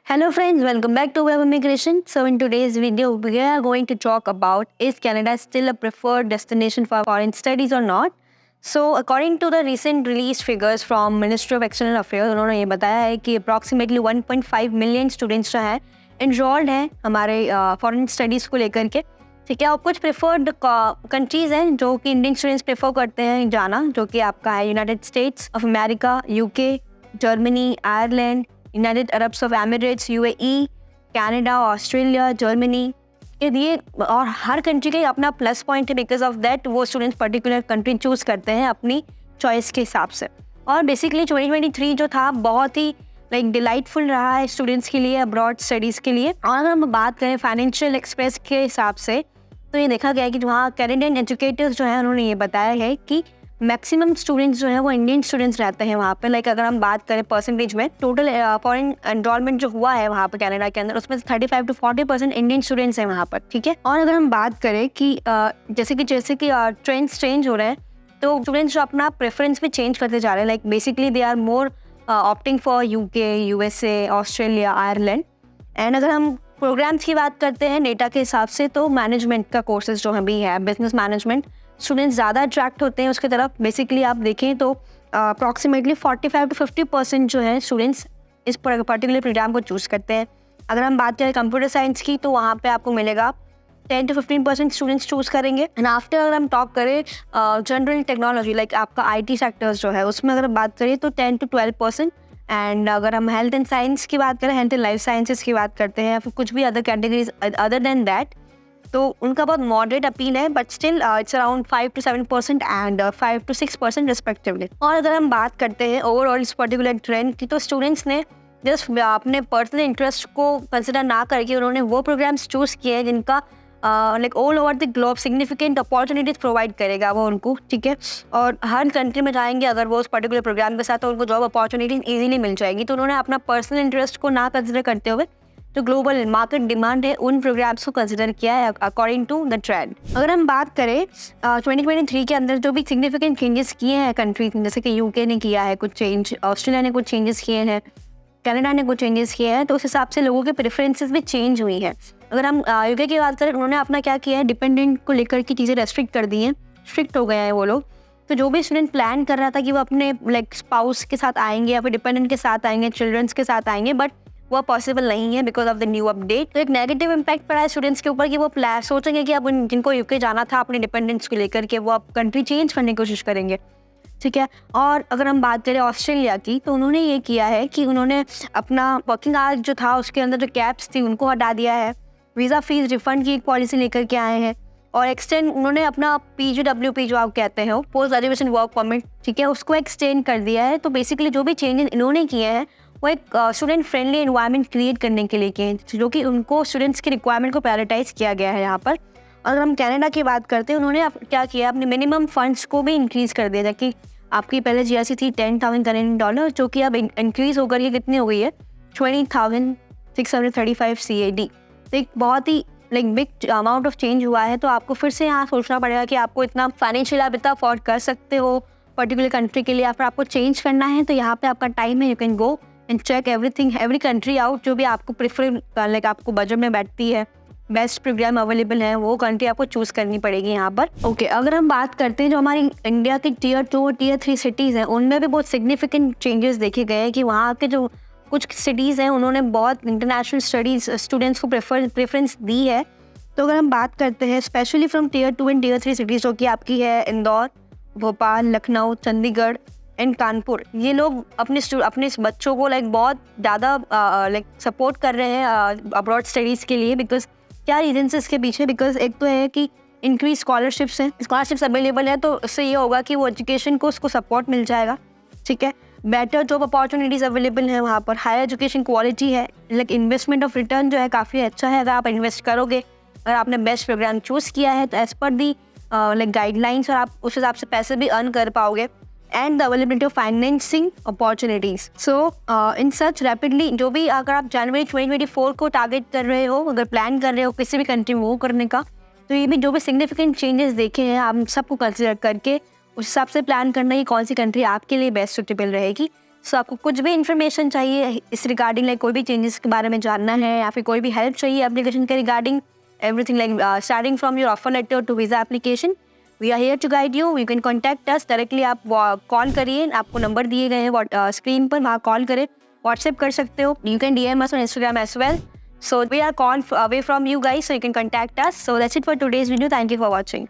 Hello friends, welcome back to Web Immigration. So in today's video, we are going to talk about is Canada still a preferred destination for foreign studies or not? So according to the recent released figures from Ministry of External Affairs, उन्होंने ये बताया है कि approximately 1.5 million students जो हैं enrolled हैं हमारे foreign studies को लेकर के. ठीक है, और कुछ प्रेफर्ड कंट्रीज़ हैं जो कि इंडियन स्टूडेंट्स प्रेफर करते हैं जाना, जो कि आपका है United states of America, UK, Germany, Ireland, United Arabs of Emirates, UAE, Canada, Australia, Germany के लिए. और हर कंट्री का अपना प्लस पॉइंट है, बिकॉज ऑफ दैट वो स्टूडेंट्स पर्टिकुलर कंट्री चूज़ करते हैं अपनी चॉइस के हिसाब से. और बेसिकली 2023 जो था बहुत ही डिलाइटफुल रहा है स्टूडेंट्स के लिए, अब्रॉड स्टडीज़ के लिए. और अगर हम बात करें फाइनेंशियल एक्सप्रेस के हिसाब से, तो ये देखा गया है कि वहाँ कैनेडियन एजुकेटर्स जो हैं उन्होंने ये बताया है कि मैक्सिमम स्टूडेंट्स जो हैं वो इंडियन स्टूडेंट्स रहते हैं वहाँ पे. अगर हम बात करें परसेंटेज में, टोटल फॉरेन एनरोलमेंट जो हुआ है वहाँ पर कनाडा के अंदर, उसमें 35 to 40% इंडियन स्टूडेंट्स हैं वहाँ पर. ठीक है, और अगर हम बात करें कि जैसे कि ट्रेंड्स चेंज हो रहे हैं, तो स्टूडेंट्स जो अपना प्रेफरेंस भी चेंज करते जा रहे हैं. Basically they are more opting for UK, USA, Australia, Ireland. And अगर हम प्रोग्राम्स की बात करते हैं डेटा के हिसाब से, तो मैनेजमेंट का कोर्सेज जो भी है, बिजनेस मैनेजमेंट, स्टूडेंट्स ज़्यादा अट्रैक्ट होते हैं उसकी तरफ. बेसिकली आप देखें तो अप्रॉक्सीमेटली 45 to 50% जो है स्टूडेंट्स इस पर्टिकुलर प्रोग्राम को चूज़ करते हैं. अगर हम बात करें कंप्यूटर साइंस की, तो वहाँ पे आपको मिलेगा 10 to 15% स्टूडेंट्स चूज़ करेंगे. एंड आफ्टर अगर हम टॉक करें जनरल टेक्नोलॉजी, आपका IT सेक्टर्स जो है, उसमें अगर बात करें तो 10 to 12%. एंड अगर हम हेल्थ एंड साइंस की बात करें, हेल्थ एंड लाइफ साइंसेस की बात करते हैं, या फिर कुछ भी other categories other than that, तो उनका बहुत मॉडरेट अपील है, but still it's around 5 to 7% and 5 to 6% respectively. और अगर हम बात करते हैं ओवरऑल इस पर्टिकुलर ट्रेंड की, तो स्टूडेंट्स ने जस्ट अपने पर्सनल इंटरेस्ट को कंसिडर ना करके उन्होंने वो प्रोग्राम्स चूज़ किए हैं जिनका all over the globe significant opportunities provide करेगा वो उनको. ठीक है, और हर कंट्री में जाएंगे अगर वो उस पर्टिकुलर प्रोग्राम के साथ, तो उनको जॉब अपॉर्चुनिटीज ईजिली मिल जाएगी. तो उन्होंने अपना पर्सनल इंटरेस्ट को ना कंसिडर करते हुए जो ग्लोबल मार्केट डिमांड है उन प्रोग्राम्स को कंसिडर किया है अकॉर्डिंग टू द ट्रेंड. अगर हम बात करें 2023 के अंदर जो भी सिग्निफिकेंट चेंजेस किए हैं कंट्रीज में, जैसे कि यूके ने किया है कुछ चेंज, ऑस्ट्रेलिया ने कुछ चेंजेस किए हैं, कनाडा ने कुछ चेंजेस किए हैं, तो उस हिसाब से लोगों के प्रेफरेंसेस भी चेंज हुई है. अगर हम यूके की बात करें, उन्होंने अपना क्या किया है, डिपेंडेंट को लेकर की चीज़ें रेस्ट्रिक्ट कर दी हैं, स्ट्रिक्ट हो गए हैं वो लोग. तो जो भी स्टूडेंट प्लान कर रहा था कि वो अपने स्पाउस के साथ आएंगे या फिर डिपेंडेंट के साथ आएंगे, चिल्ड्रंस के साथ आएंगे, बट वो पॉसिबल नहीं है because of the new update. तो एक नेगेटिव इम्पैक्ट पड़ा है स्टूडेंट्स के ऊपर कि वो सोचेंगे कि अब जिनको यूके जाना था अपने डिपेंडेंट्स को लेकर के, वो अब कंट्री चेंज करने की कोशिश करेंगे. ठीक है, और अगर हम बात करें ऑस्ट्रेलिया की, तो उन्होंने ये किया है कि उन्होंने अपना वर्किंग आवर्स जो था उसके अंदर जो कैप्स थी उनको हटा दिया है, वीज़ा फीस रिफंड की एक पॉलिसी लेकर के आए हैं, और एक्सटेंड उन्होंने अपना PGWP जो आप कहते हैं, पोस्ट ग्रेजुएशन वर्क परमिट, ठीक है, उसको एक्सटेंड कर दिया है. तो बेसिकली जो भी चेंजेस इन्होंने किए हैं वो एक स्टूडेंट फ्रेंडली एनवायरनमेंट क्रिएट करने के लिए किए हैं, जो कि उनको स्टूडेंट्स की रिक्वायरमेंट को प्रायोरिटाइज किया गया है यहाँ पर. अगर हम कनाडा की बात करते हैं, उन्होंने क्या किया, अपने मिनिमम फंड्स को भी इंक्रीज़ कर दिया, ताकि आपकी पहले GRC थी $10,000 कैनेडियन डॉलर, जो कि अब इंक्रीज़ होकर ये कितनी हो गई है, 20,635 CAD. तो एक बहुत ही बिग अमाउंट ऑफ चेंज हुआ है. तो आपको फिर से यहाँ सोचना पड़ेगा कि आपको इतना फाइनेंशियल आप इतना अफोर्ड कर सकते हो पर्टिकुलर कंट्री के लिए, या फिर आपको चेंज करना है, तो यहाँ पे आपका टाइम है, you can go and check every country out, जो भी आपको प्रेफर आपको बजट में बैठती है, बेस्ट प्रोग्राम अवेलेबल है, वो कंट्री आपको चूज़ करनी पड़ेगी यहाँ पर. ओके, अगर हम बात करते हैं जो हमारी इंडिया की Tier 2 और Tier 3 सिटीज़ हैं, उनमें भी बहुत सिग्निफिकेंट चेंजेस देखे गए हैं कि वहाँ के जो कुछ सिटीज़ हैं उन्होंने बहुत इंटरनेशनल स्टडीज़ स्टूडेंट्स को प्रेफरेंस दी है. तो अगर हम बात करते हैं specially from Tier 2 and Tier 3 cities, जो कि आपकी है इंदौर, भोपाल, लखनऊ, चंडीगढ़ एंड कानपुर, ये लोग अपने बच्चों को बहुत ज़्यादा सपोर्ट कर रहे हैं अब्रॉड स्टडीज़ के लिए. बिकॉज क्या रीजन है इसके पीछे, बिकॉज एक तो है कि इंक्रीज स्कॉलरशिप्स हैं, स्कॉलरशिप्स अवेलेबल है, तो इससे ये होगा कि वो एजुकेशन को उसको सपोर्ट मिल जाएगा. ठीक है, बेटर जॉब अपॉर्चुनिटीज़ अवेलेबल हैं वहाँ पर, हायर एजुकेशन क्वालिटी है, इन्वेस्टमेंट ऑफ रिटर्न जो है काफ़ी अच्छा है. अगर आप इन्वेस्ट करोगे, अगर आपने बेस्ट प्रोग्राम चूज़ किया है, तो एज पर दी गाइडलाइंस, और आप उस हिसाब से पैसे भी अर्न कर पाओगे. And the availability of financing opportunities. So in such rapidly, जो भी अगर आप जनवरी 2024 को टारगेट कर रहे हो, अगर प्लान कर रहे हो किसी भी कंट्री में मूव करने का, तो ये भी जो भी सिग्निफिकेंट चेंजेस देखे हैं आप सबको कंसिडर करके उस हिसाब से प्लान करना कि कौन सी कंट्री आपके लिए बेस्ट सूटेबल रहेगी. सो आपको कुछ भी इन्फॉर्मेशन चाहिए इस रिगार्डिंग, लाइक कोई भी चेंजेस के बारे में जानना है या फिर कोई भी हेल्प चाहिए एप्लीकेशन के regarding, everything like starting from your offer letter to visa application, we are here to guide you. You can contact us directly. आप कॉल करिए, आपको नंबर दिए गए हैं स्क्रीन पर, वहाँ कॉल करें, व्हाट्सएप कर सकते हो. You can DM us on Instagram as well. So we are call away from you guys, so you can contact us. So that's it for today's video. Thank you for watching.